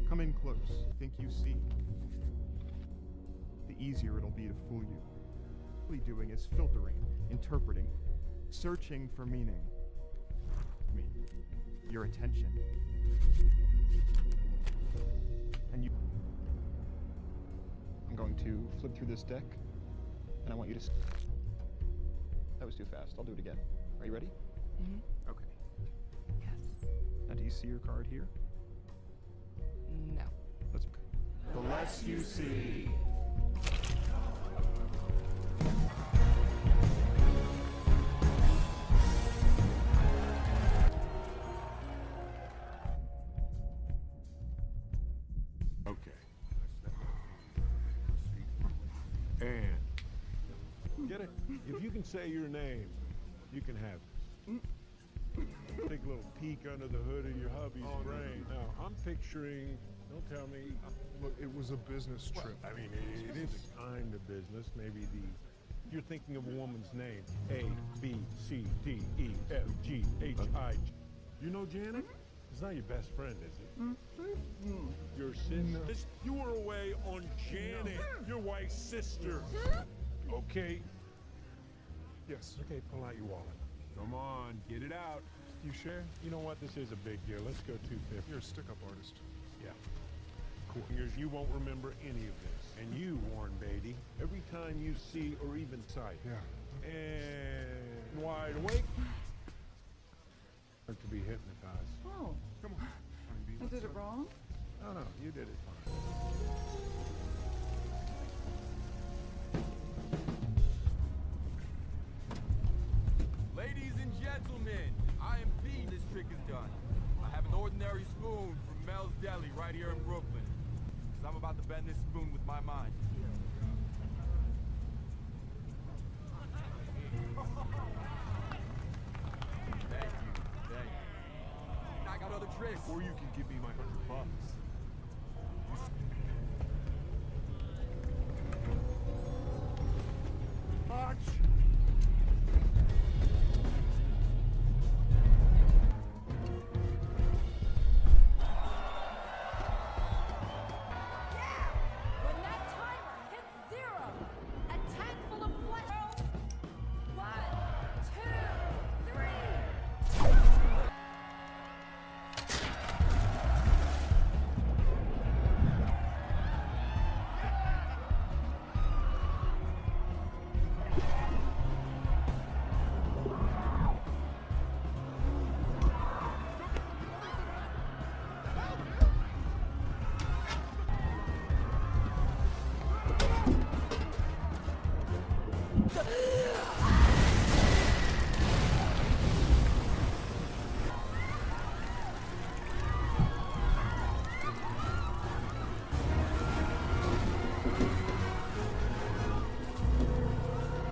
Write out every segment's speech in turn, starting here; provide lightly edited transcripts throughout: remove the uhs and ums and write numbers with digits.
Come in close. Think you see? The easier it'll be to fool you. What we're doing is filtering, interpreting, searching for meaning. Your attention. And you... I'm going to flip through this deck, and I want you to... That was too fast. I'll do it again. Are you ready? Mm-hmm. Okay. Yes. Now, do you see your card here? No. Let's... The less you see... Okay. And get it? If you can say your name, you can have it. Take a little peek under the hood of your hubby's brain. Now, I'm picturing, don't tell me. Look, it was a business trip. I mean, it is kind of business. Maybe you're thinking of a woman's name. A, B, C, D, E, F, G, H, I. You know Janet? It's not your best friend, is it? Your sister? You were away on Janet, your wife's sister. Okay? Yes. Okay, pull out your wallet. Come on, get it out. You sure? You know what? This is a big deal. Let's go 250. You're a stick-up artist. Yeah. Cool. You won't remember any of this. And you, Warren Beatty, every time you see or even sight. Yeah. And wide awake. To be hypnotized. Oh. Come on. I did it wrong? No, you did it fine. Ladies and gentlemen, I am P. This trick is done. I have an ordinary spoon from Mel's Deli right here in Brooklyn. Because I'm about to bend this spoon with my mind. Thank you. I got other tricks. Or you can give me my $100. When that timer hits 0, a tank full of flesh. 1, 2, 3.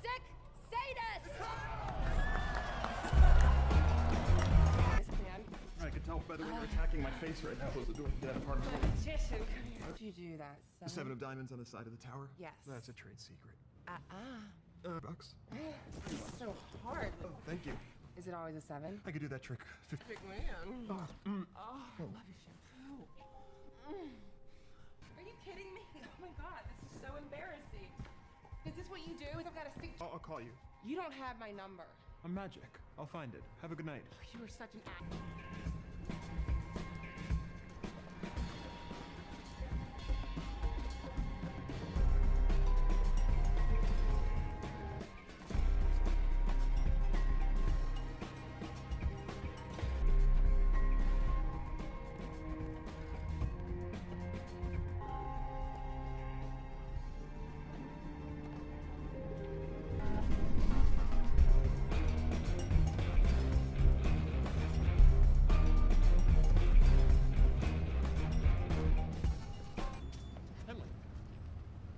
Dick, Sadus! I can tell by the way you're attacking my face right now. Close the door. Get out of harm's way. Did you do that? The 7 of diamonds on the side of the tower? Yes. That's a trade secret. Bucks. It's so hard. Oh, thank you. Is it always a 7? I could do that trick. Big man. Love your shampoo. Are you kidding me? Oh my god, this is so embarrassing. Is this what you do? I've got to speak. I'll call you. You don't have my number. I'm magic. I'll find it. Have a good night. You are such an act.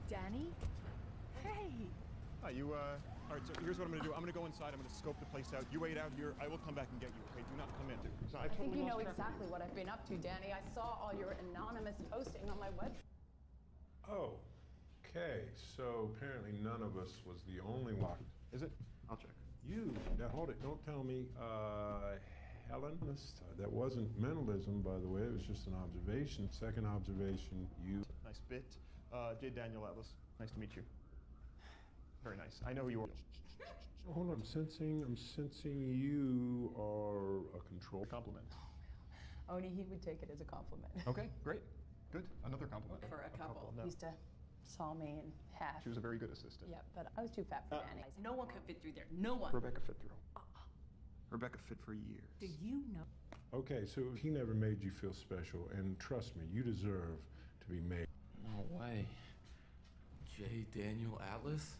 Danny? Hey! Hi, you, all right, so here's what I'm gonna do. I'm gonna go inside. I'm gonna scope the place out. You wait out here. I will come back and get you, okay? Do not come in. So I I think totally you know lost track of exactly what I've been up to, Danny. I saw all your anonymous posting on my website. Oh, okay. So apparently none of us was the only one. Is it? I'll check. You, now hold it, don't tell me, Helen. That wasn't mentalism, by the way. It was just an observation. Second observation, you. Nice bit. J. Daniel Atlas. Nice to meet you. Very nice. I know who you are. Hold on. I'm sensing you are a control. Compliment. Only he would take it as a compliment. Okay, great. Good. Another compliment. For a couple. No. He used to saw me in half. She was a very good assistant. Yeah, but I was too fat for Danny. No one could fit through there. No one. Rebecca fit through. Rebecca fit for years. Do you know? Okay, so he never made you feel special, and trust me, you deserve to be made. No way. J. Daniel Atlas?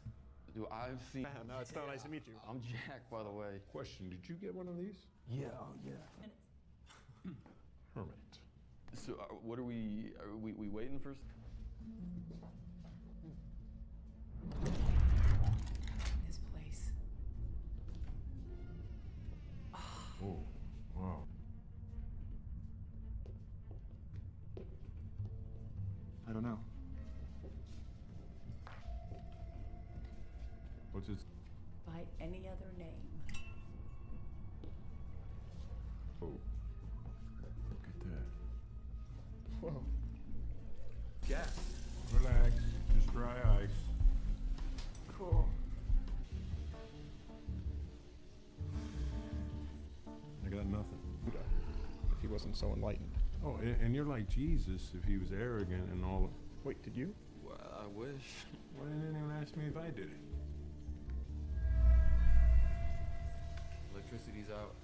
Do I've seen... No, it's so nice to meet you. I'm Jack, by the way. Question, did you get one of these? Yeah, Hermit. So, what are we waiting for? This place. Oh, wow. I don't know. What's it? By any other name. Oh. Look at that. Whoa. Jack. Relax, just dry ice. Cool. I got nothing. If he wasn't so enlightened. Oh, and you're like Jesus if he was arrogant and all. Wait, did you? Well, I wish. Why didn't anyone ask me if I did it? Electricity's out.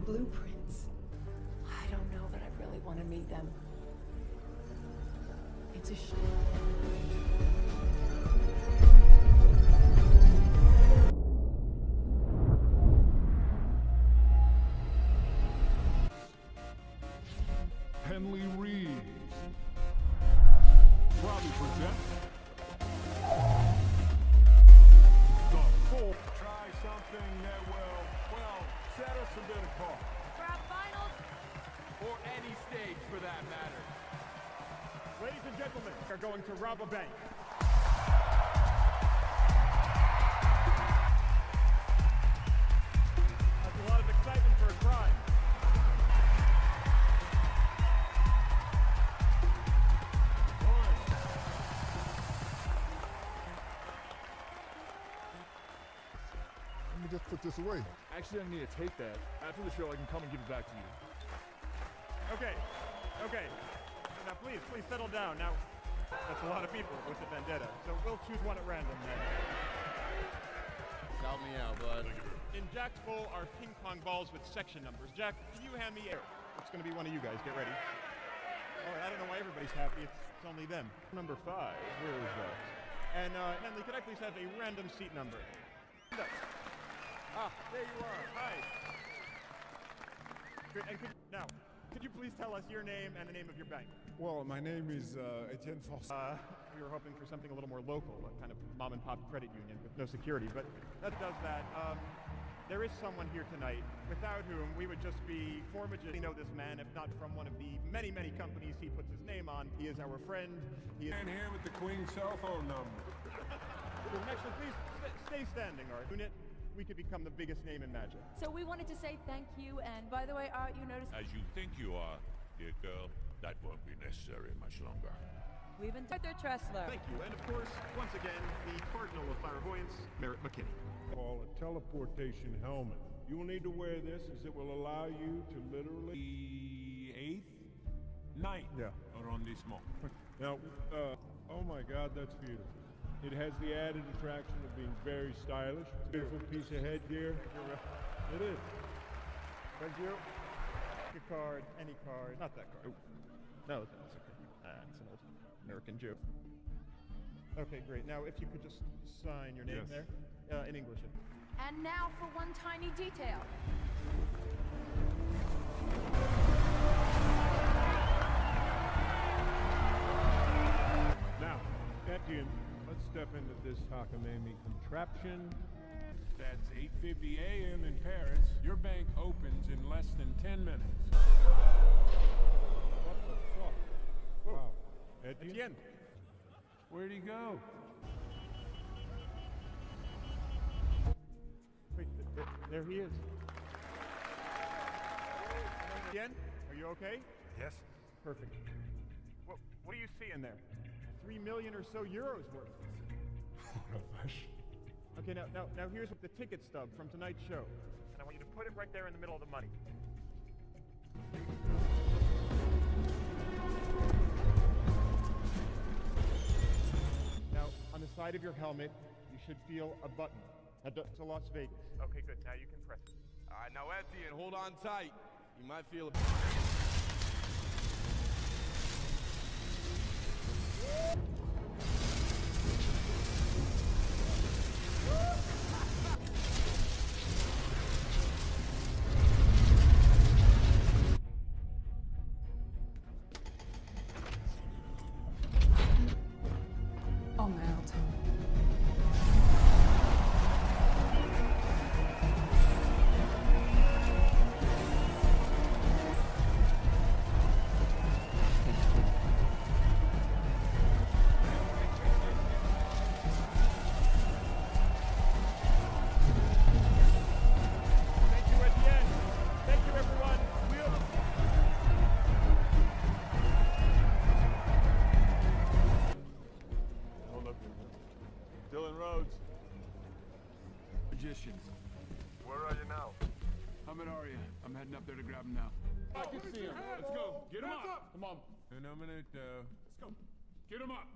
Blueprints. I don't know that I really want to meet them. It's a Henley Reeves. Proudly presents the full. Try something that will set us a bit apart. Grab finals. Or any stage, for that matter. Ladies and gentlemen, we're going to rob a bank. That's a lot of excitement for a crime. Let me just put this away. Actually, I need to take that. After the show, I can come and give it back to you. Okay. Now please settle down. Now, that's a lot of people with the vendetta. So we'll choose one at random then. Help me out, bud. In Jack's bowl are ping pong balls with section numbers. Jack, can you hand me air? It's going to be one of you guys. Get ready. All right, I don't know why everybody's happy. It's only them. Number 5. Where is that? And Henley, could I please have a random seat number? Ah, there you are. Hi. Great. And could you please tell us your name and the name of your bank? Well, my name is Etienne Force. We were hoping for something a little more local, a kind of mom-and-pop credit union with no security, but that does that. There is someone here tonight without whom we would just be We know this man, if not from one of the many, many companies he puts his name on. He is our friend. He is... And here with the Queen's cell phone number. Actually, please stay standing, Art. Unit, we could become the biggest name in magic. So we wanted to say thank you, and by the way, Art, you noticed As you think you are, dear girl, that won't be necessary much longer. we've been Arthur Tressler. Thank you, and of course, once again, the Cardinal of Clairvoyance, Merritt McKinney. Called a teleportation helmet. You will need to wear this as it will allow you to literally... The 8th night. Yeah. Arrondissement. Now, oh my God, that's beautiful. It has the added attraction of being very stylish. Beautiful piece of headgear. It is. Thank you. Pick a card, any card. Not that card. No, that's okay. It's an old American joke. Okay, great. Now, if you could just sign your name Yes. there, in English. And now for one tiny detail. Now, Etienne, let's step into this cockamamie contraption. That's 8:50 a.m. in Paris. Your bank opens in less than 10 minutes. What the fuck? Wow. Etienne. Where'd he go? Wait, there he is. Etienne, are you okay? Yes. Perfect. What do you see in there? 3 million or so euros worth. Okay, now here's the ticket stub from tonight's show. And I want you to put it right there in the middle of the money. Now, on the side of your helmet, you should feel a button. That's to Las Vegas. Okay, good. Now you can press it. All right, now Etienne, hold on tight. You might feel it. Oh man, I'll tell you. Thank you, Etienne. Thank you, everyone. Hold up. Dylan Rhodes. Magicians. Where are you now? I'm at Aria. I'm heading up there to grab him now. I can see him. Let's go. Get him up. Come on. Let's go. Get him up.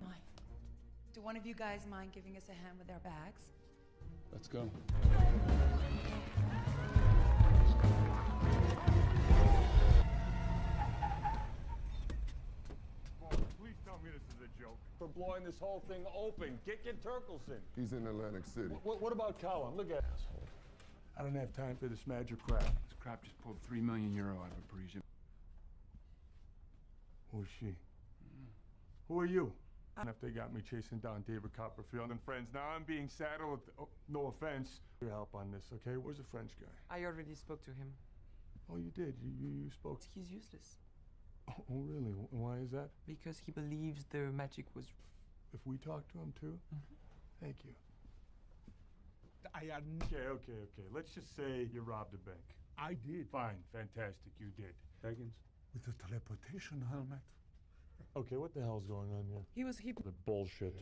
Do one of you guys mind giving us a hand with our bags? Let's go. Please tell me this is a joke. For blowing this whole thing open. Get Turkelson. He's in Atlantic City. What about Callum? Look at asshole. I don't have time for this magic crap. This crap just pulled 3 million euro out of a Parisian. Who's she? Who are you? If they got me chasing down David Copperfield and friends, now I'm being saddled with, oh, no offense, your help on this, okay? Where's the French guy? I already spoke to him. Oh, you did? You spoke? He's useless. Oh, really? Why is that? Because he believes the magic was... If we talk to him too? Thank you. Okay. Let's just say you robbed a bank. I did. Fine, fantastic, you did. Higgins? With the teleportation helmet. Okay, what the hell's going on here? He The bullshit.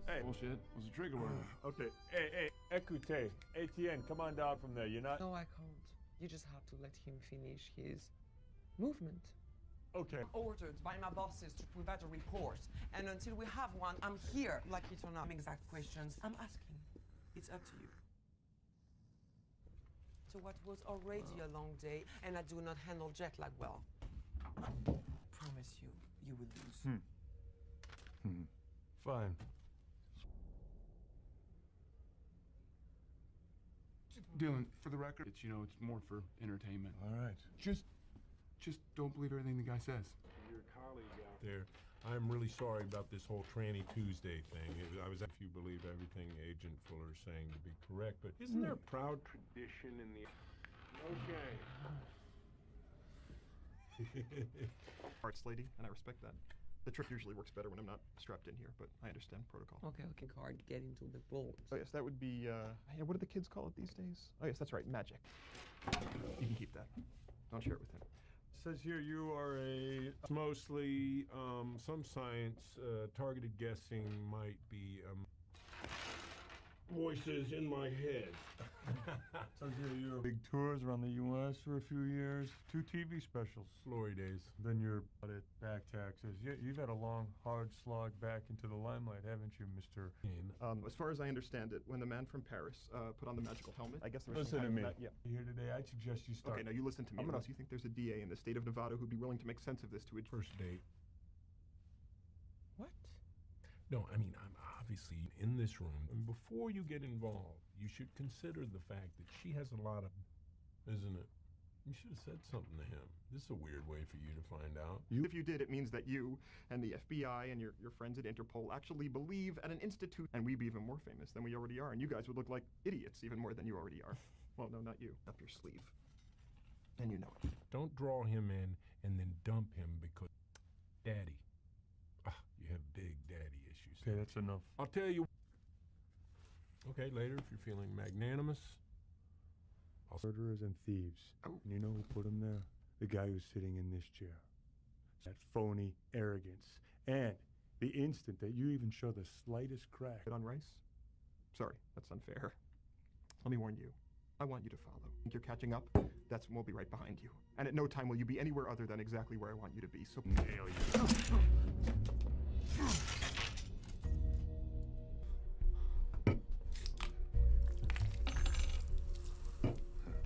Hey. Bullshit. It was a trigger word. Okay, hey, écoutez. Etienne, come on down from there. You're not... No, I can't. You just have to let him finish his movement. Okay. Ordered by my bosses to provide a report. And until we have one, I'm here, like it or not. Exact questions I'm asking. It's up to you. So what was already a long day, and I do not handle jet lag well. Promise you, you will lose. Fine. Dylan, for the record, it's more for entertainment. All right. Just don't believe everything the guy says. Your colleague out there, I'm really sorry about this whole Tranny Tuesday thing. If you believe everything Agent Fuller's saying to be correct, but isn't there a proud tradition in the... Okay. Arts lady, and I respect that. The trick usually works better when I'm not strapped in here, but I understand protocol. Okay, card, get into the bolt. Oh yes, that would be, what do the kids call it these days? Oh yes, that's right, magic. You can keep that. Don't share it with him. Says here you are mostly some science, targeted guessing might be voices in my head. Says here you're big tours around the U.S. for a few years, 2 TV specials, glory days. Then you're at back taxes. You've had a long, hard slog back into the limelight, haven't you, Mr. As far as I understand it, when the man from Paris put on the magical helmet, I guess there was Listen some to me. kind of yeah. Here today, I'd suggest you start. Okay, now you listen to me. Unless you think there's a DA in the state of Nevada who'd be willing to make sense of this to a First date. What? No, I mean, I'm obviously in this room. And before you get involved, you should consider the fact that she has a lot of, isn't it? You should have said something to him. This is a weird way for you to find out. If you did, it means that you and the FBI and your friends at Interpol actually believe at an institute, and we'd be even more famous than we already are, and you guys would look like idiots even more than you already are. Well, no, not you. Up your sleeve. And you know it. Don't draw him in and then dump him because daddy. You have big daddy issues. Okay, that's enough. I'll tell you. Okay, later if you're feeling magnanimous. Murderers and thieves. And you know who put him there? The guy who's sitting in this chair. That phony arrogance. And the instant that you even show the slightest crack. On Rice? Sorry, that's unfair. Let me warn you. I want you to follow. Think you're catching up? That's when we'll be right behind you. And at no time will you be anywhere other than exactly where I want you to be, so nail you.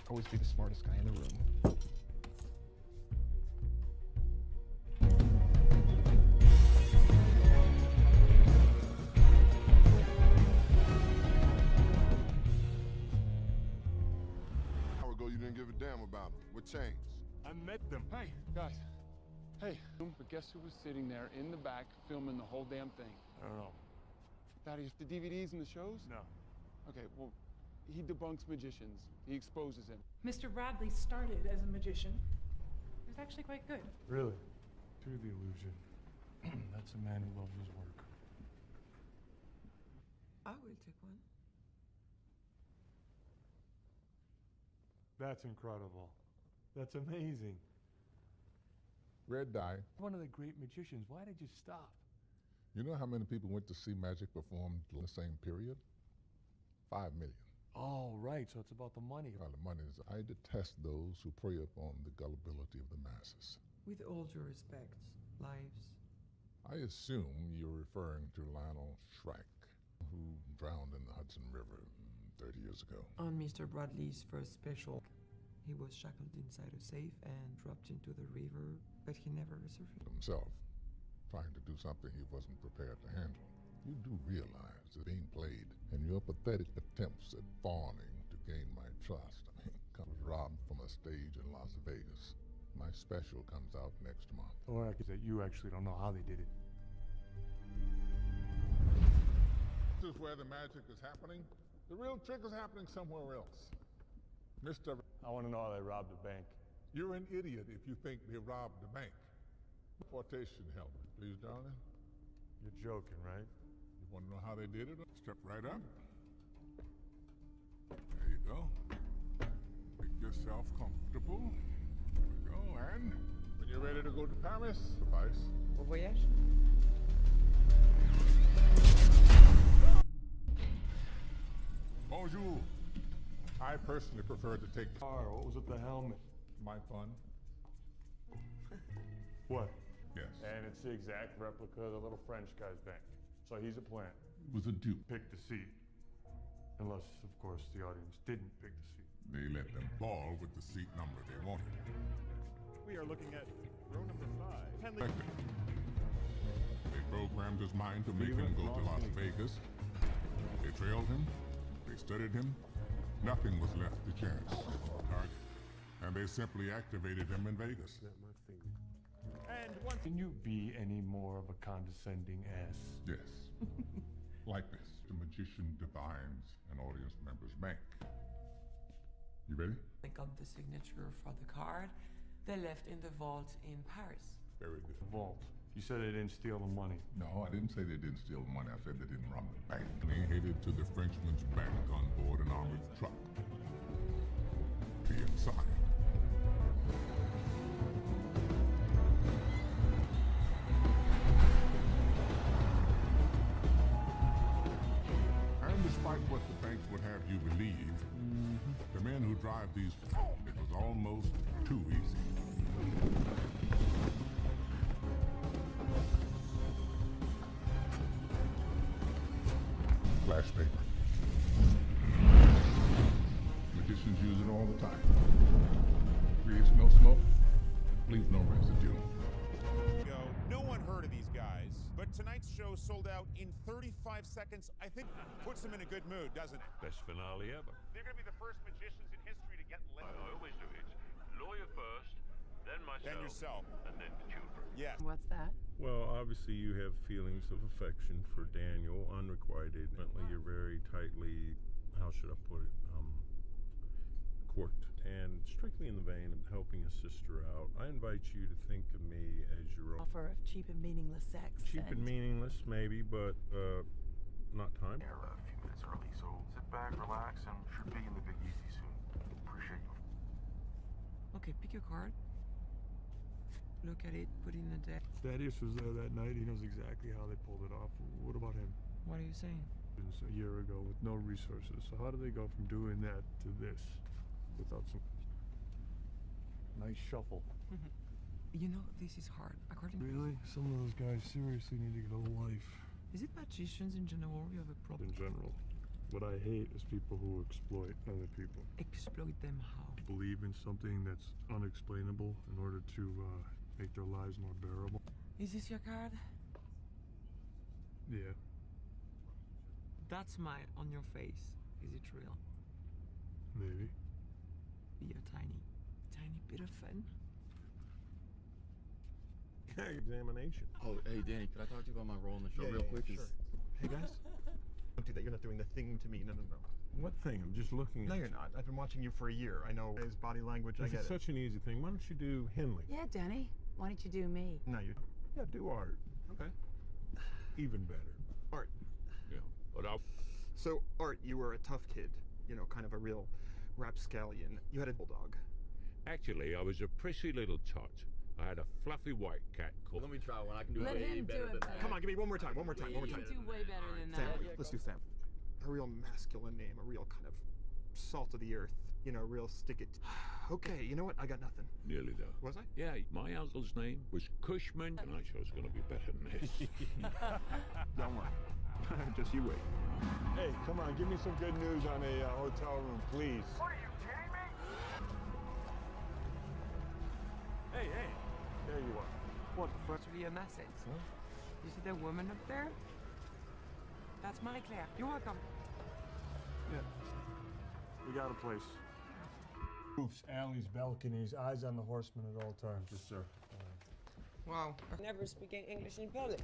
Always be the smartest guy in the room. Hour ago, you didn't give a damn about them. What changed? I met them. Hey, guys. Hey, but guess who was sitting there in the back filming the whole damn thing? I don't know. Thaddeus, the DVDs and the shows? No. Okay, well, he debunks magicians. He exposes him. Mr. Bradley started as a magician. He was actually quite good. Really? To the illusion. That's a man who loves his work. I will take one. That's incredible. That's amazing. Red dye. One of the great magicians. Why did you stop? You know how many people went to see magic performed in the same period? 5 million. Oh, right. So it's about the money. Well, the money is. I detest those who prey upon the gullibility of the masses. With all due respect, lives. I assume you're referring to Lionel Shrike, who drowned in the Hudson River 30 years ago. On Mr. Bradley's first special, he was shackled inside a safe and dropped into the river, but he never resurfaced. Himself, trying to do something he wasn't prepared to handle. You do realize it's being played, and your pathetic attempts at fawning to gain my trust. I mean, I was robbed from a stage in Las Vegas. My special comes out next month. Or is that you actually don't know how they did it. This is where the magic is happening. The real trick is happening somewhere else. Mr. I want to know how they robbed the bank. You're an idiot if you think they robbed the bank. Deportation help, please, darling. You're joking, right? You want to know how they did it? Step right up. There you go. Make yourself comfortable. There we go. And when you're ready to go to Paris, suffice. Au voyage? Bonjour. I personally prefer to take the car. What was with the helmet? My fun. What? Yes. And it's the exact replica of the little French guy's bank. So he's a plant. It was a dupe. Pick the seat. Unless, of course, the audience didn't pick the seat. They let them ball with the seat number they wanted. We are looking at row number 5. They programmed his mind to make him go to Las Vegas. They trailed him. They studied him. Nothing was left to chance. Target. And they simply activated him in Vegas. And once... Can you be any more of a condescending ass? Yes. Like this. The magician divines an audience member's bank. You ready? They got the signature for the card. They left in the vault in Paris. Very good. Vault. You said they didn't steal the money. No, I didn't say they didn't steal the money. I said they didn't rob the bank. They headed to the Frenchman's bank on board an armored truck. Be inside. And despite what the banks would have you believe, the men who drive these, it was almost too easy. Flash paper. Magicians use it all the time. Creates no smoke, leaves no residue. No one heard of these guys, but tonight's show sold out in 35 seconds. I think puts them in a good mood, doesn't it? Best finale ever. They're going to be the first magicians in history to get lit. I always do it. Lawyer first, then myself. Then yourself. And then the children. Yes. What's that? Well, obviously you have feelings of affection for Daniel, unrequited. You're very tightly, how should I put it, quirked. And strictly in the vein of helping a sister out, I invite you to think of me as your own. Offer of cheap and meaningless sex. Cheap and meaningless, maybe, but not time. Here, a few minutes early, so sit back, relax, and should be in the Big Easy soon. Appreciate you. Okay, pick your card. Look at it, put it in the deck. Thaddeus was there that night. He knows exactly how they pulled it off. What about him? What are you saying? A year ago with no resources. So how do they go from doing that to this without some nice shuffle? You know, this is hard. According Really? Some of those guys seriously need to get a life. Is it magicians in general you have a problem? In general. What I hate is people who exploit other people. Exploit them how? Believe in something that's unexplainable in order to make their lives more bearable. Is this your card? Yeah. That smile on your face, is it real? Maybe. Be a tiny bit of fun. Examination. Oh, hey, Danny, can I talk to you about my role in the show real quick? Sure. Hey, guys. Don't do that. You're not doing the thing to me. No. What thing? I'm just looking at No, you're not. I've been watching you for a year. I know his body language. I This get is it. such an easy thing. Why don't you do Henley? Yeah, Danny. Why don't you do me? No, you. Yeah, do Art. Okay. Even better. Art. Yeah, but I'll... So, Art, you were a tough kid. You know, kind of a real rapscallion. You had a bulldog. Actually, I was a prissy little tot. I had a fluffy white cat called... Let me try one. I can do Let way him do better it than better. that. Come on, give me one more time. You can do way better than that. Family. Let's do family. A real masculine name. A real kind of salt of the earth. You know, real stick it. Okay, you know what? I got nothing. Nearly there. Was I? Yeah, my uncle's name was Cushman, and I thought it was going to be better than this. Don't worry. Just you wait. Hey, come on, give me some good news on a hotel room, please. What are you kidding me? Hey, there you are. What? It's really an asset. Huh? You see that woman up there? That's Marie-Claire. You're welcome. Yeah. We got a place. Roofs, alleys, balconies, eyes on the horseman at all times. Yes, sir. Wow. Never speaking English in public.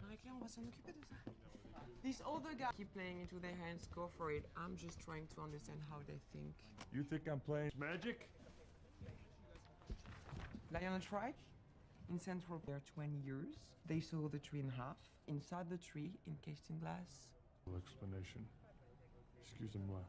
Marie-Claire, on va s'en occuper de ça. These older guys keep playing into their hands, go for it. I'm just trying to understand how they think. You think I'm playing magic? Lion tribe in Central there 20 years. They saw the tree in half. Inside the tree, encased in glass. Explanation. Excusez-moi.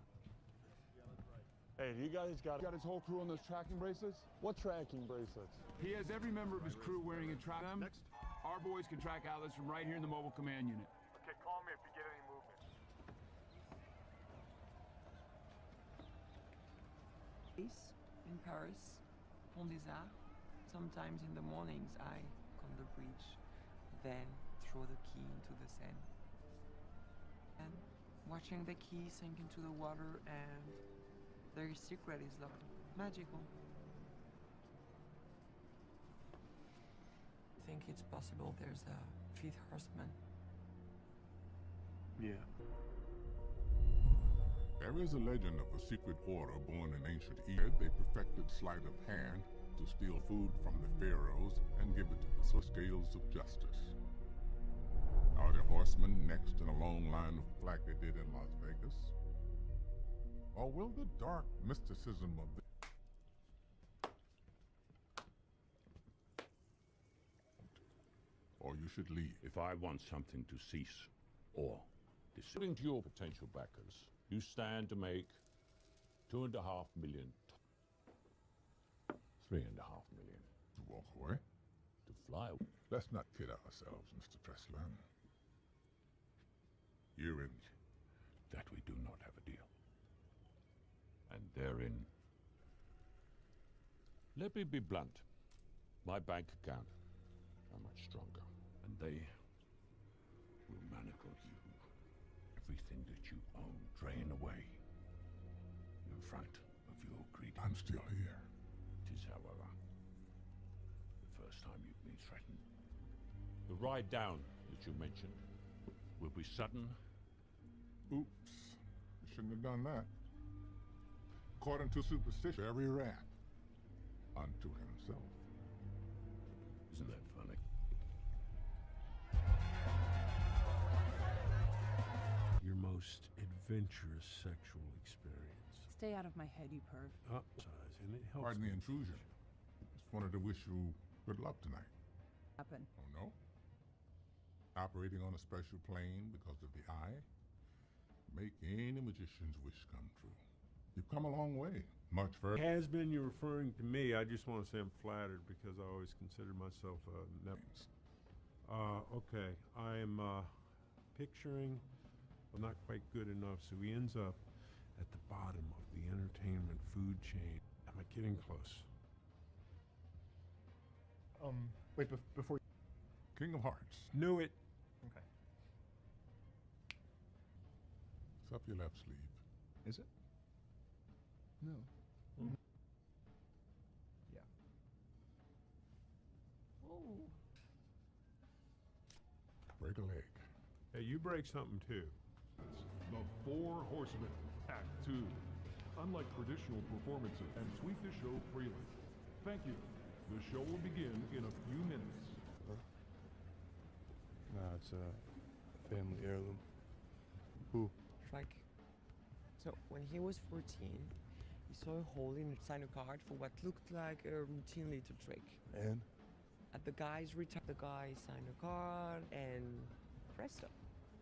Hey, do you guys got Got his whole crew on those tracking bracelets? What tracking bracelets? He has every member of his crew wearing a track. Next. Our boys can track Atlas from right here in the mobile command unit. Okay, call me if you get any movement. In Paris, Pont des Arts. Sometimes in the mornings I on the bridge, then throw the key into the Seine. And watching the key sink into the water and their secret is locked. Magical. Think it's possible there's a fifth horseman. Yeah. There is a legend of a secret order born in ancient Egypt. They perfected sleight of hand to steal food from the pharaohs and give it to the scales of justice. Are the horsemen next in a long line of like they did in Las Vegas? Or will the dark mysticism of the or you should leave. If I want something to cease, or according to your potential backers, you stand to make 2.5 million, 3.5 million. To walk away? To fly away. Let's not kid ourselves, Mr. Pressler. You're in. That we do not have a deal. And therein, let me be blunt. My bank account are much stronger, and they will manacle you. Everything that you own, drain away in front of your greed. I'm still here. It is, however, the first time you've been threatened. The ride down that you mentioned will be sudden. Oops. You shouldn't have done that. According to superstition, every rat unto himself. Isn't that funny? Your most adventurous sexual experience. Stay out of my head, you perv. And it helps. Pardon the intrusion. Just wanted to wish you good luck tonight. Happen. Oh, no? Operating on a special plane because of the eye? Make any magician's wish come true. You've come a long way. Much further. Has been, you're referring to me. I just want to say I'm flattered because I always considered myself a okay, I'm picturing, well, not quite good enough, so he ends up at the bottom of the entertainment food chain. Am I getting close? Wait, before... King of Hearts. Knew it. Okay. It's up your left sleeve. Is it? No. Mm-hmm. Yeah. Ooh. Break a leg. Hey, you break something too. The Four Horsemen, Act 2. Unlike traditional performances, and sweep the show freely. Thank you. The show will begin in a few minutes. Nah, it's a family heirloom. Who? Shrek. So, when he was 14, he saw a hole in a sign a card for what looked like a routine little trick. And? At the guy's return, the guy signed a card, and presto.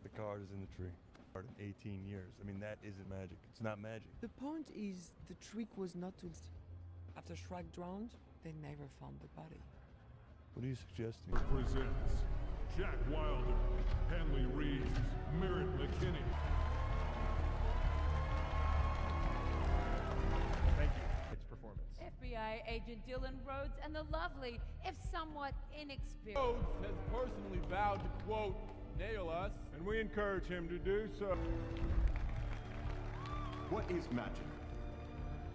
The card is in the tree. In 18 years. I mean, that isn't magic. It's not magic. The point is, the trick was not to... After Shrek drowned, they never found the body. What are you suggesting? Presents Jack Wilder, Hanley Reeves, Merritt McKinney. Thank you. Its performance. FBI agent Dylan Rhodes and the lovely, if somewhat inexperienced... Rhodes has personally vowed to, quote, nail us. And we encourage him to do so. What is magic?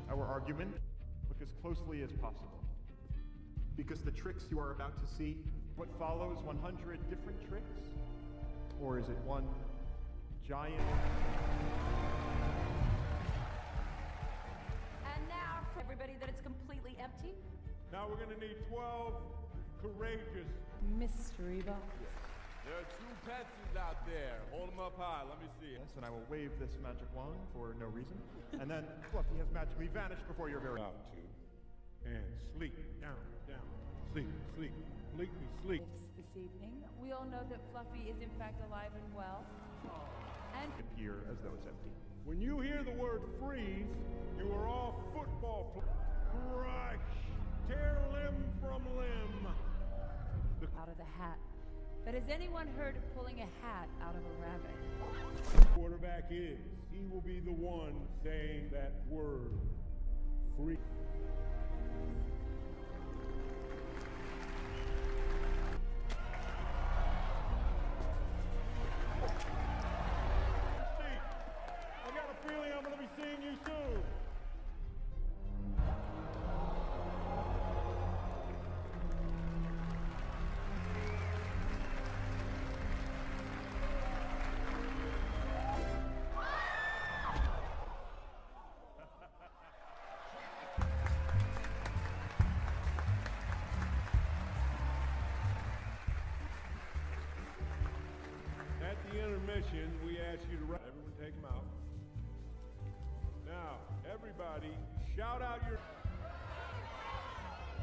Our argument, look as closely as possible. Because the tricks you are about to see, what follows 100 different tricks? Or is it one giant... And now for everybody that it's completely empty. Now we're gonna need 12 courageous Mystery box. There are two pencils out there. Hold them up high. Let me see it. Yes, and I will wave this magic wand for no reason. And then Fluffy has magically vanished before your very out to. And sleep. Down, down. Sleep, sleep. Completely sleep. This evening, we all know that Fluffy is in fact alive and well. And appear as though it's empty. When you hear the word freeze, you are all football players. Crush! Tear limb from limb. out of the hat. But has anyone heard of pulling a hat out of a rabbit? Quarterback is. He will be the one saying that word. Free. I got a feeling I'm going to be seeing you soon. At the intermission, we ask you to write. Everyone take them out. Now, everybody, shout out your...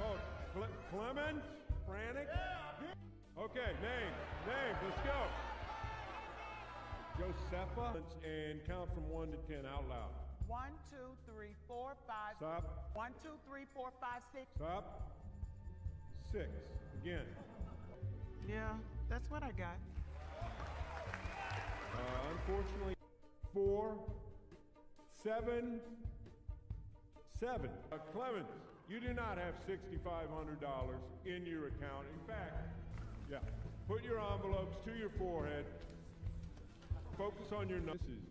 Oh, Clemens? Frantic? Okay, name, let's go. Josepha, and count from 1 to 10 out loud. 1, 2, 3, 4, 5. Stop. 1, 2, 3, 4, 5, 6. Stop. 6. Again. Yeah, that's what I got. Unfortunately, 4, 7, 7. Clemens, you do not have $6,500 in your account. In fact, yeah, put your envelopes to your forehead. Focus on your nose. This is,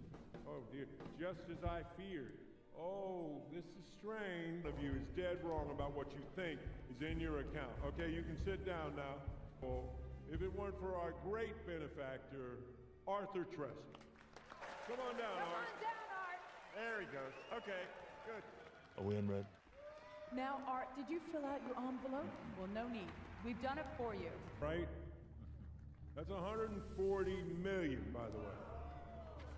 oh dear, just as I feared. Oh, this is strange. One of you is dead wrong about what you think is in your account. Okay, you can sit down now. Oh, if it weren't for our great benefactor, Arthur Trestle. Come on down, Art. Come on down, Art. There he goes. Okay, good. Are we in red? Now, Art, did you fill out your envelope? Well, no need. We've done it for you. Right? That's $140 million, by the way.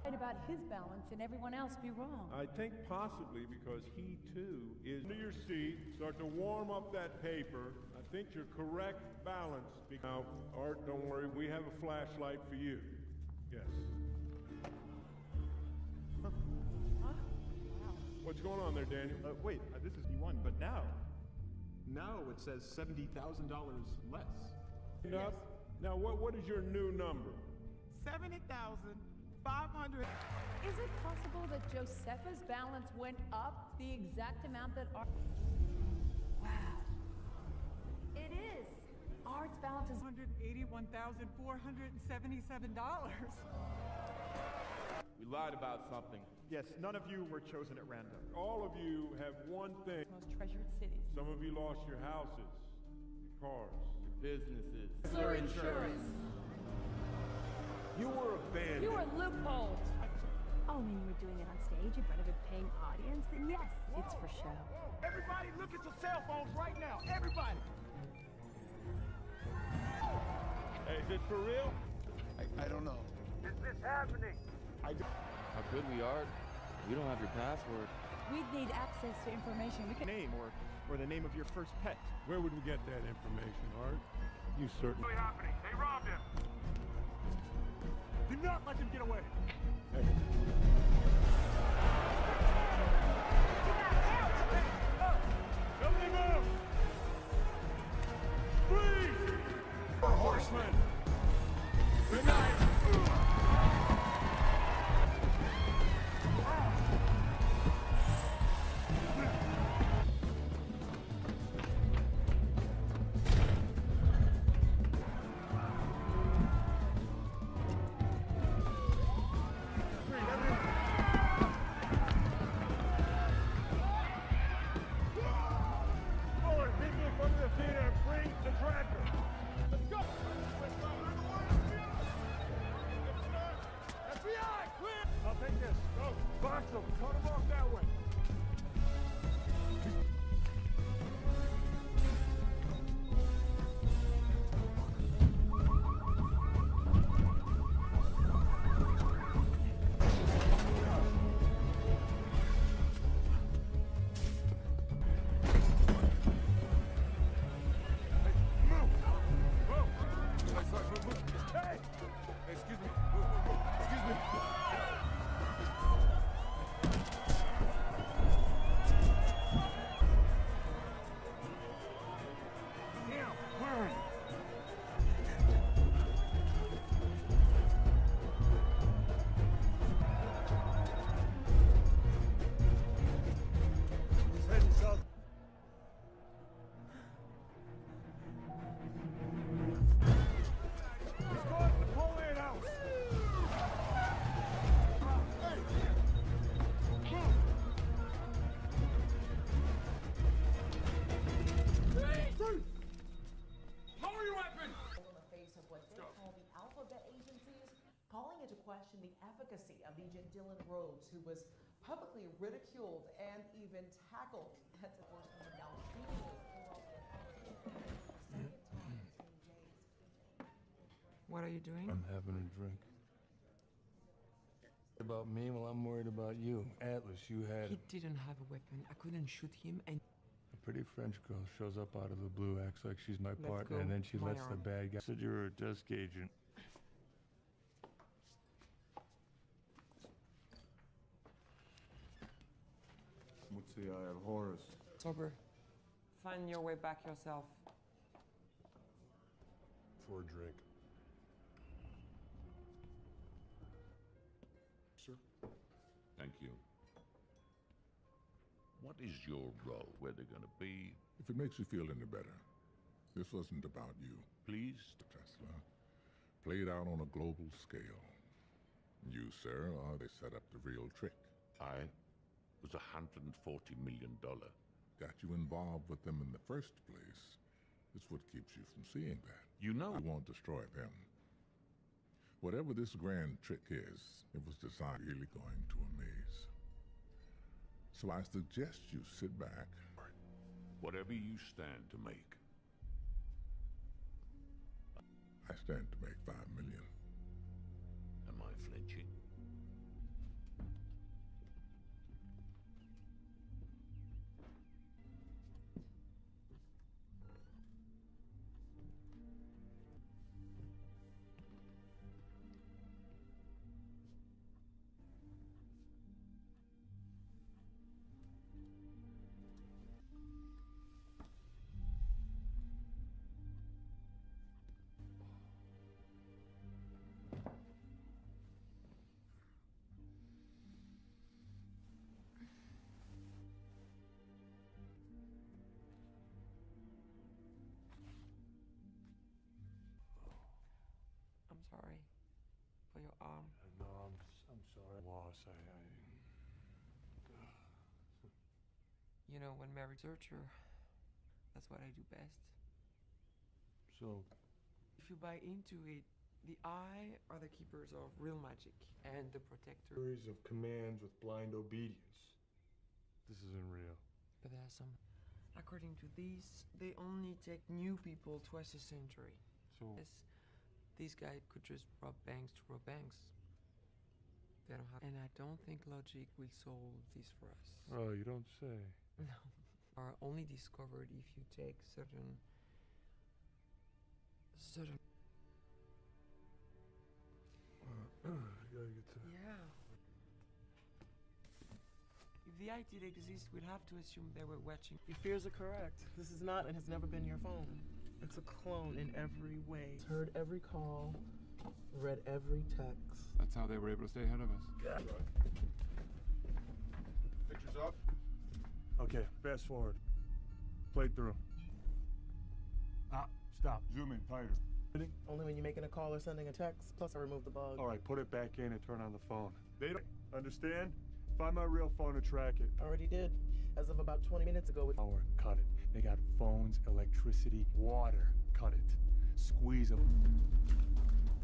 Right about his balance and everyone else be wrong. I think possibly because he too is into your seat, start to warm up that paper. I think your correct balance. Now, Art, don't worry, we have a flashlight for you. Yes. Huh? Wow. What's going on there, Daniel? Wait, this is E1, but now it says $70,000 less. Yes. Now, what is your new number? 70,500. Is it possible that Josefa's balance went up the exact amount that Art... Wow. It is. Art's balance is... $181,477. We lied about something. Yes, none of you were chosen at random. All of you have one thing. Most treasured cities. Some of you lost your houses, your cars, Your businesses. Your insurance. You were abandoned. You were loopholed. Oh, when you were doing it on stage in front of a paying audience, then yes, it's for show. Everybody look at your cell phones right now. Everybody. Hey, is this for real? I don't know. Is this happening? How good we are. We don't have your password. We'd need access to information. We could... Name or the name of your first pet. Where would we get that information, Art? You certainly... What's happening? They robbed him. Do not let them get away. Hey. Nobody move! Please! Horsemen! Good night! Question the efficacy of Agent Dylan Rhodes, who was publicly ridiculed and even tackled at the enforcement of now shooting What are you doing? I'm having a drink. About me? Well, I'm worried about you. Atlas, you had... He didn't have a weapon. I couldn't shoot him, and... A pretty French girl shows up out of the blue, acts like she's my Let's partner, go. and then she My lets the arm. bad guy... Said you're a desk agent. What's the eye of Horus? Sober. Find your way back yourself. For a drink. Sir? Thank you. What is your role? Where they're gonna be? If it makes you feel any better, this wasn't about you. Please? Tesla played out on a global scale. You, sir, they set up the real trick. I was $140 million. Got you involved with them in the first place. It's what keeps you from seeing that. You know. We won't destroy them. Whatever this grand trick is, it was designed really going to amaze. So I suggest you sit back. Whatever you stand to make. I stand to make $5 million. Am I flinching? sorry for your arm. No, I'm sorry. Loss. You know, when married researcher, that's what I do best. So, if you buy into it, the eye are the keepers of real magic and the protector. series of commands with blind obedience. This isn't real. But there are some. According to these, they only take new people twice a century. So, yes, these guys could just rob banks to rob banks. They don't have, and I don't think logic will solve this for us. oh, you don't say. No, are only discovered if you take certain. You gotta get to. Yeah. If the IT did exist, we'd have to assume they were watching. Your fears are correct. This is not and has never been your phone. It's a clone in every way. It's heard every call, read every text. That's how they were able to stay ahead of us. Pictures up? Okay, fast forward. Play through. Stop. Zoom in tighter. Only when you're making a call or sending a text. Plus, I removed the bug. All right, put it back in and turn on the phone. They don't understand? Find my real phone and track it. Already did. As of about 20 minutes ago. Power, cut it. They got phones, electricity, water. Cut it. Squeeze them.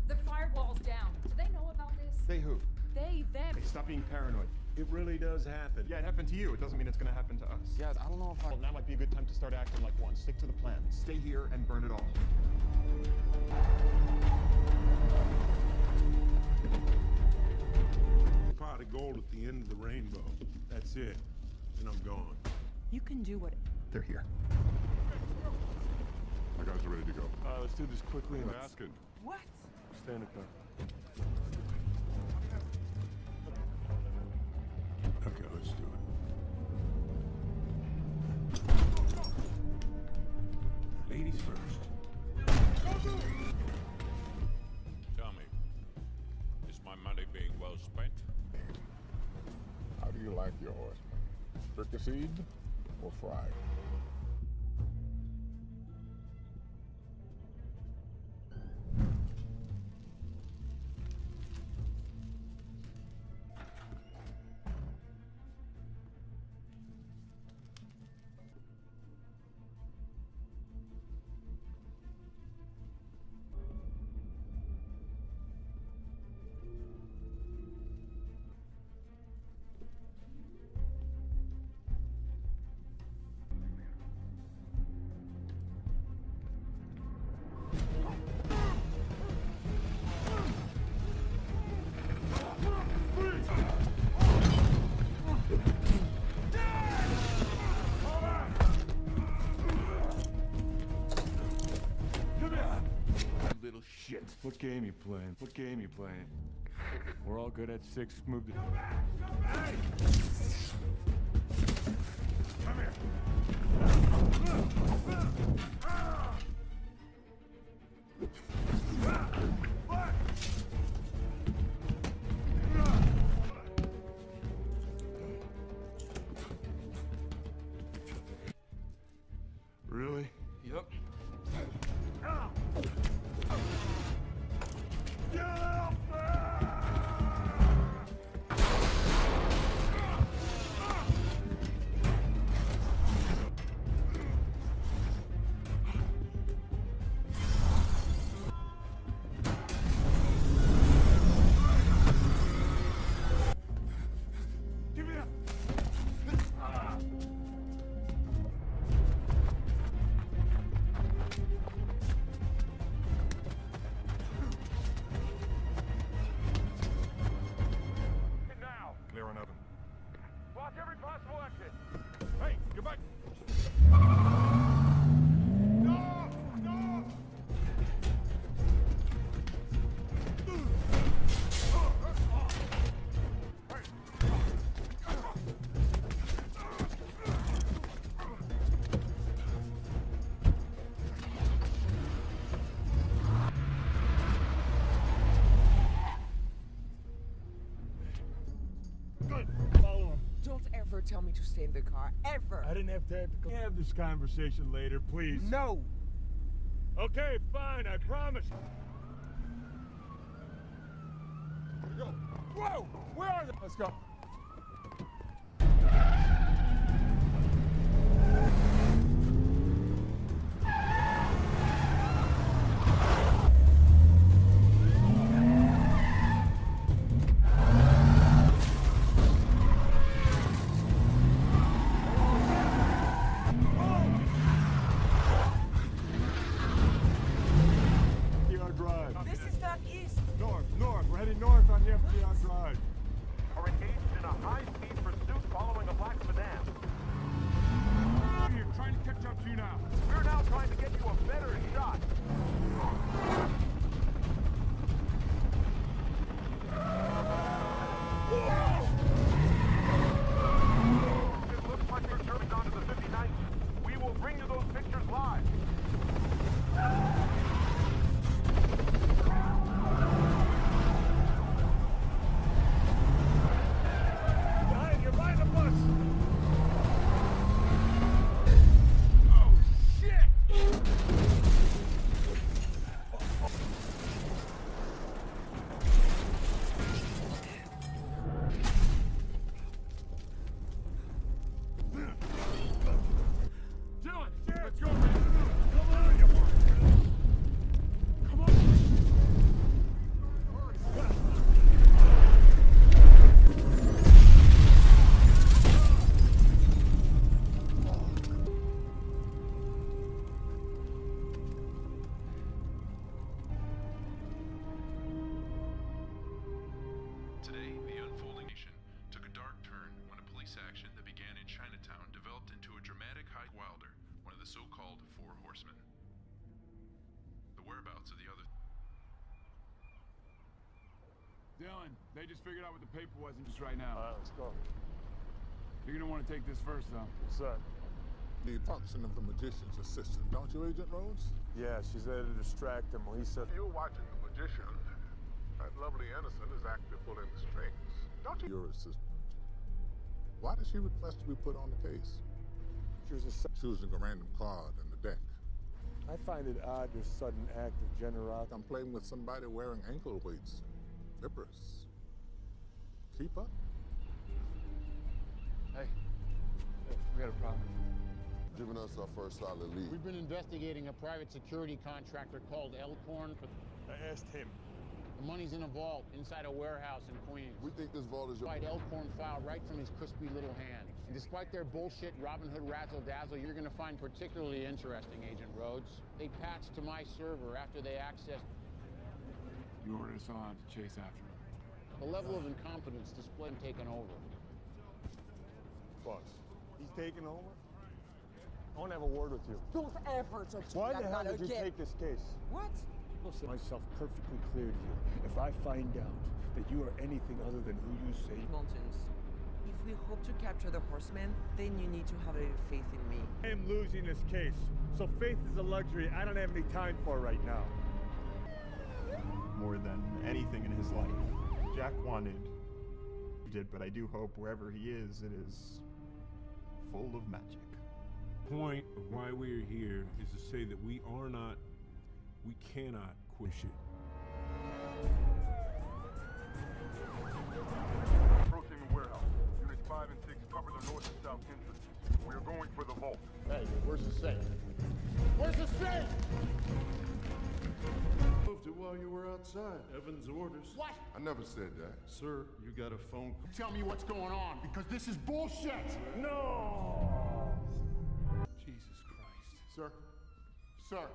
The firewall's down. Do they know about this? They who? They, them. Hey, stop being paranoid. It really does happen. Yeah, it happened to you. It doesn't mean it's gonna happen to us. Yeah, I don't know if Well, now might be a good time to start acting like one. Stick to the plan. Stay here and burn it all. Pot of gold at the end of the rainbow. That's it. And I'm gone. You can do what. They're here. My guys are ready to go. All right, let's do this quickly and Asking. What? stay in the car. Okay, let's do it. Ladies first. Tell me, is my money being well spent? How do you like your horseman? Fricasseed or fried? What game you playing? What game you playing? We're all good at six. Move the... Hey! Come here! Really? Yep. Tell me to stay in the car, ever. I didn't have time to have this conversation later, please. No. Okay, fine, I promise. Go. Whoa! Where are they? Let's go. North. We're heading north on the FDR Drive. Are engaged in a high-speed pursuit following a black sedan. We're trying to catch up to you now. We're now trying to get you a better shot. It looks like you're turning onto the 59th. We will bring you those pictures live. Today, the unfolding nation took a dark turn when a police action that began in Chinatown developed into a dramatic high Wilder, one of the so-called Four Horsemen. The whereabouts of the other... Dylan, they just figured out what the paper was just right now. All right, let's go. You're gonna want to take this first, though. What's that? The function of the magician's assistant, don't you, Agent Rhodes? Yeah, she's there to distract him. Lisa. You're watching the magician. That lovely innocent is actually pulling the strings. Don't you? Your assistant. Why did she request to be put on the case? She was choosing a random card in the deck. I find it odd, your sudden act of generosity. I'm playing with somebody wearing ankle weights. Flippers. Keep up. Hey, we got a problem. Giving us our first solid lead. We've been investigating a private security contractor called Elkhorn for... I asked him. The money's in a vault inside a warehouse in Queens. We think this vault is your... Elkhorn filed right from his crispy little hand. And despite their bullshit Robin Hood razzle-dazzle, you're gonna find particularly interesting, Agent Rhodes. They patched to my server after they accessed... You ordered us all out to chase after him. The level of incompetence displayed him taken over. Boss, he's taking over? I want to have a word with you. Those efforts are Why the hell did you take this case? What? I'll set myself perfectly clear to you. If I find out that you are anything other than who you say... Nonsense. If we hope to capture the horseman, then you need to have a little faith in me. I am losing this case, so faith is a luxury I don't have any time for right now. More than anything in his life, Jack wanted... did, but I do hope wherever he is, it is full of magic. The point of why we are here is to say that we cannot quit shit. Approaching the warehouse. Units 5 and 6 cover the north and south entrances. We are going for the vault. Hey, where's the safe? Where's the safe? Moved it while you were outside. Evan's orders. What? I never said that. Sir, you got a phone call. Tell me what's going on, because this is bullshit! No! Jesus Christ. Sir? Sir?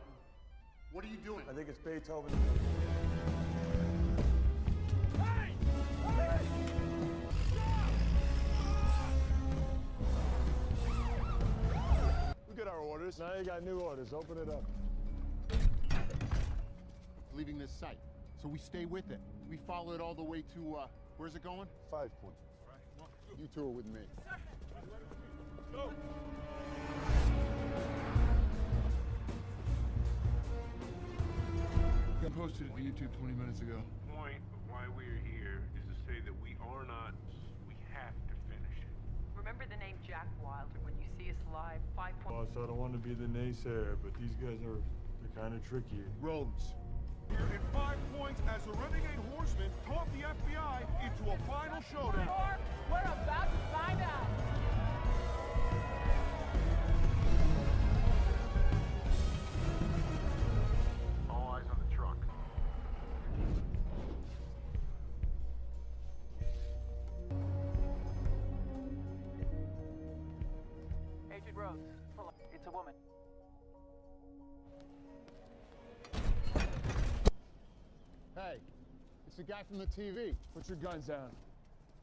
What are you doing? I think it's Beethoven. Hey! Hey! We got our orders. Now you got new orders. Open it up. Leaving this site, so we stay with it. We follow it all the way to, where's it going? 5 Point. You two are with me. Go! I posted it to YouTube 20 minutes ago. The point of why we are here is to say that we have to finish it. Remember the name Jack Wilder when you see us live 5 Boss, I don't want to be the naysayer, but these guys they're kind of tricky. Rhodes. Here at 5 points as a renegade horseman taught the FBI to a final showdown. We're about to find out. All eyes on the truck. Agent Rhodes, it's a woman. Hey, it's the guy from the TV. Put your guns down.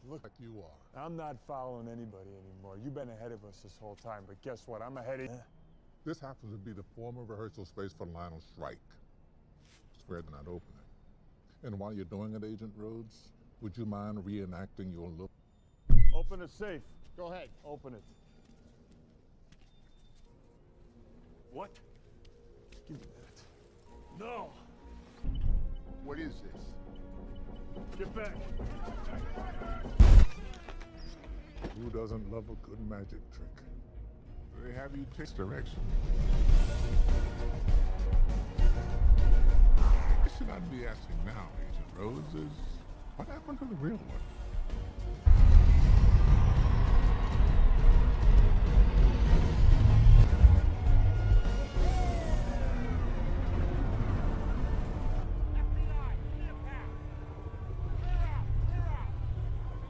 Look like you are. I'm not following anybody anymore. You've been ahead of us this whole time, but guess what? I'm ahead of... This happens to be the former rehearsal space for Lionel's strike. Swear they're not opening. And while you're doing it, Agent Rhodes, would you mind reenacting your look? Open the safe. Go ahead. Open it. What? Give me that. No! What is this? Get back. Who doesn't love a good magic trick? They have you take direction. I should not be asking now, Agent Rhodes, is what happened to the real one?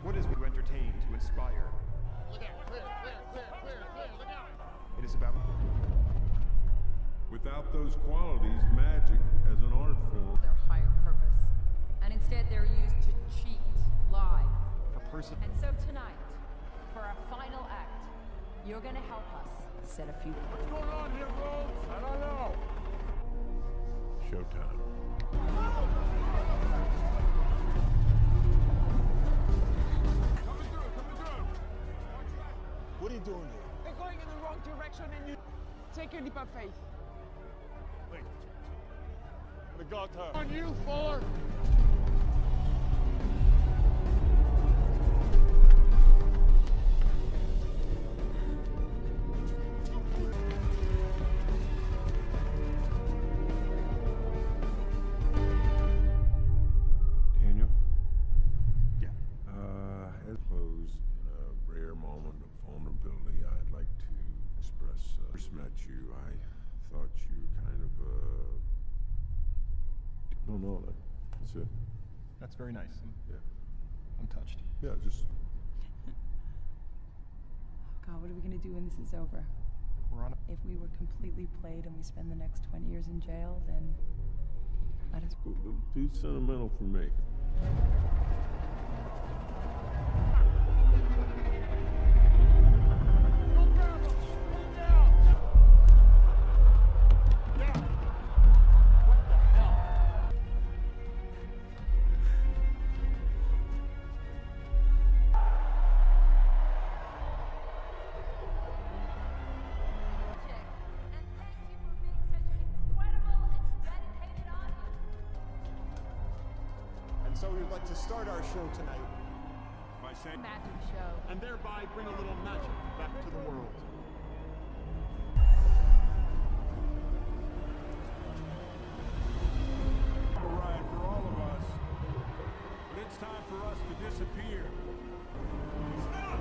What is to entertain, to inspire? Look out, clear, look out. It is about... Without those qualities, magic as an art form. Their higher purpose. And instead they're used to cheat, lie. For person... And so tonight, for our final act, you're gonna help us set a few... What's going on here, Rhodes? I don't know. Showtime. What are you doing here? We're going in the wrong direction and you take a leap of faith. Wait. The got her. On you, Fuller! Daniel? Yeah. As closed in a rare moment of vulnerability, I'd like to express. First met you, I thought you kind of. No, that's it. That's very nice. Yeah. I'm touched. Yeah, just. God, what are we gonna do when this is over? We're on If we were completely played and we spend the next 20 years in jail, then let us... Too sentimental for me. So we would like to start our show tonight by saying Magic show. and thereby bring a little magic back to the world. A ride for all of us, but it's time for us to disappear. Stop!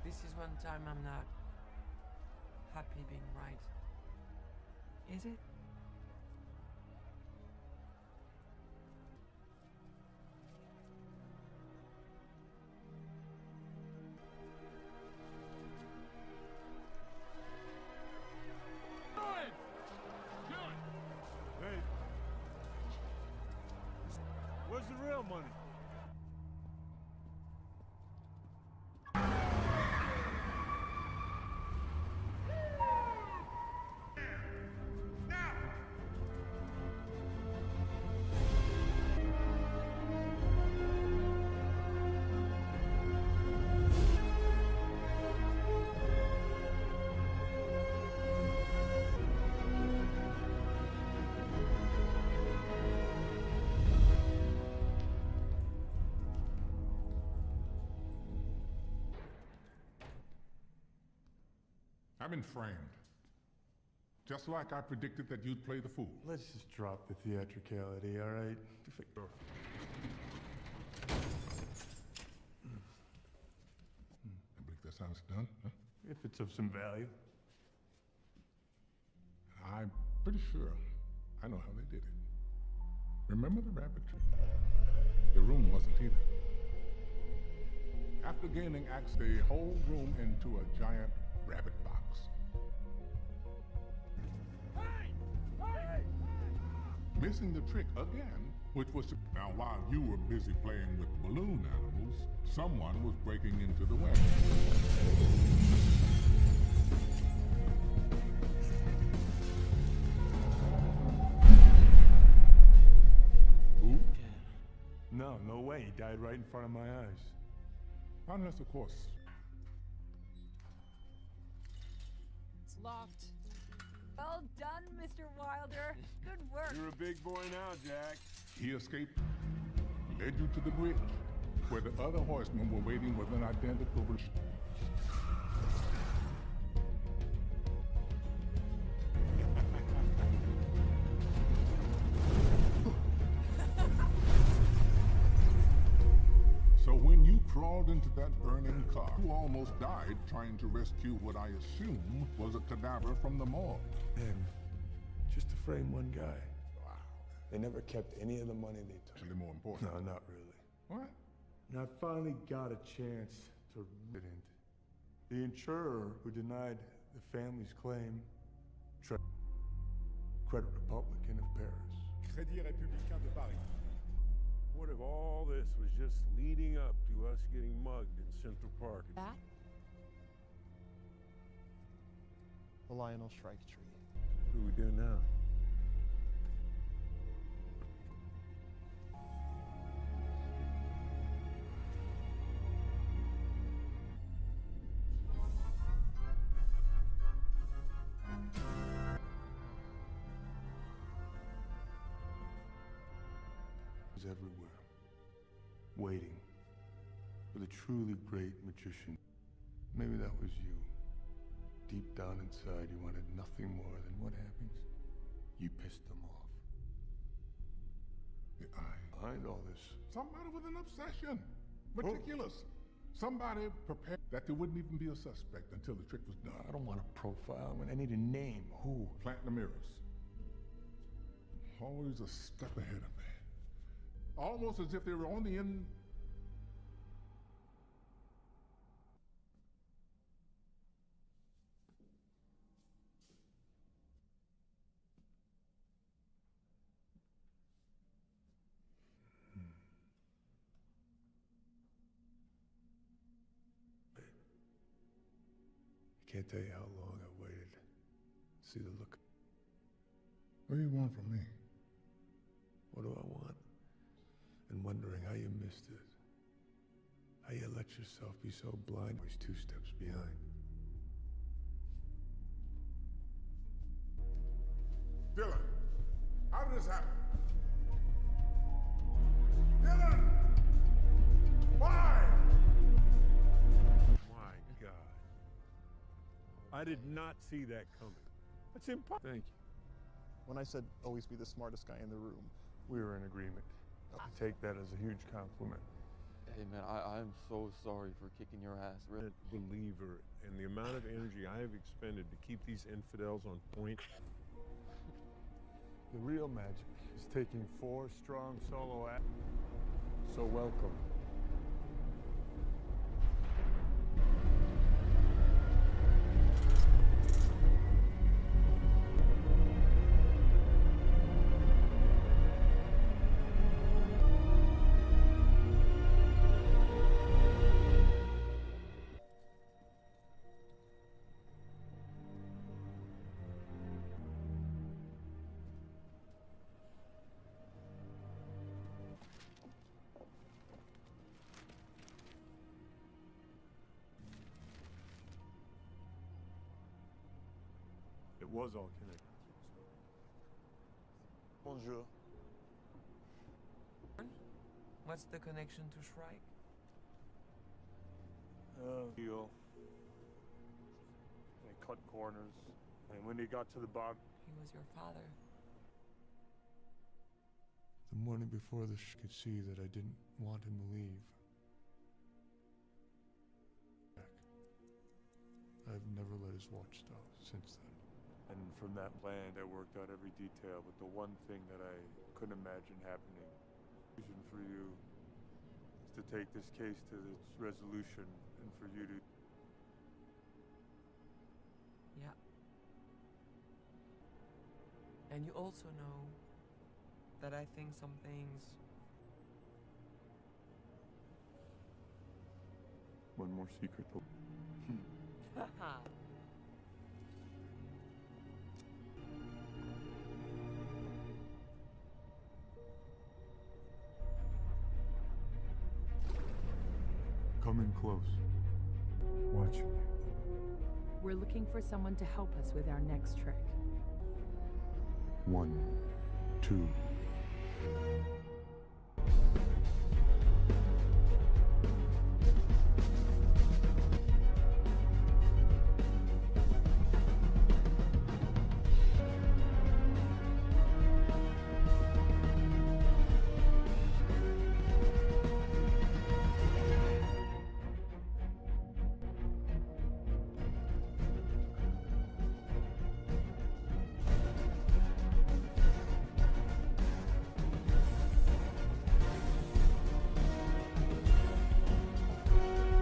This is one time I'm not happy being right. Is it? Hey. Where's the real money? been framed. Just like I predicted that you'd play the fool. Let's just drop the theatricality, all right? I believe that's how it's done, huh? If it's of some value. I'm pretty sure I know how they did it. Remember the rabbit tree? The room wasn't either. After gaining access, the whole room into a giant rabbit box. Missing the trick again, which was to... Now, while you were busy playing with balloon animals, someone was breaking into the web. Who? No, no way. He died right in front of my eyes. Unless, of course. It's locked. Well done, Mr. Wilder. Good work. You're a big boy now, Jack. He escaped, led you to the bridge, where the other horsemen were waiting with an identical... So when you crawled into that burning car, you almost died trying to rescue what I assume was a cadaver from the morgue. And just to frame one guy. Wow. They never kept any of the money they took. Actually more important. No, not really. What? And I finally got a chance to read it. The insurer who denied the family's claim, Credit Republican of Paris. Crédit Républicain de Paris. What if all this was just leading up to us getting mugged in Central Park? That? The Lionel Shrike tree. What do we do now? Everywhere, waiting for the truly great magician. Maybe that was you. Deep down inside, you wanted nothing more than what happens? You pissed them off. The eye. Behind all this. Somebody with an obsession. Meticulous. Somebody prepared that there wouldn't even be a suspect until the trick was done. I don't want a profile. I need a name. Who? Plant the mirrors. Always a step ahead of me. Almost as if they were on the end. I can't tell you how long I waited to see the look. What do you want from me? What do I want? And wondering how you missed it. How you let yourself be so blind, always 2 steps behind. Dylan, how did this happen? Dylan! Why? My God. I did not see that coming. That's impossible. Thank you. When I said always be the smartest guy in the room, We were in agreement. I take that as a huge compliment. Hey man, I'm so sorry for kicking your ass. Really. Believer in the amount of energy I have expended to keep these infidels on point. The real magic is taking 4 strong solo acts. So welcome. It was all connected. Bonjour. What's the connection to Shrike? Deal. I cut corners. And when he got to the bottom, He was your father. The morning before the could see that I didn't want him to leave. I've never let his watch stop since then. And from that plan, I worked out every detail, but the one thing that I couldn't imagine happening, vision for you, is to take this case to its resolution and for you to... Yeah. And you also know that I think some things... One more secret. Haha. Coming close. Watching you. We're looking for someone to help us with our next trick. 1, 2,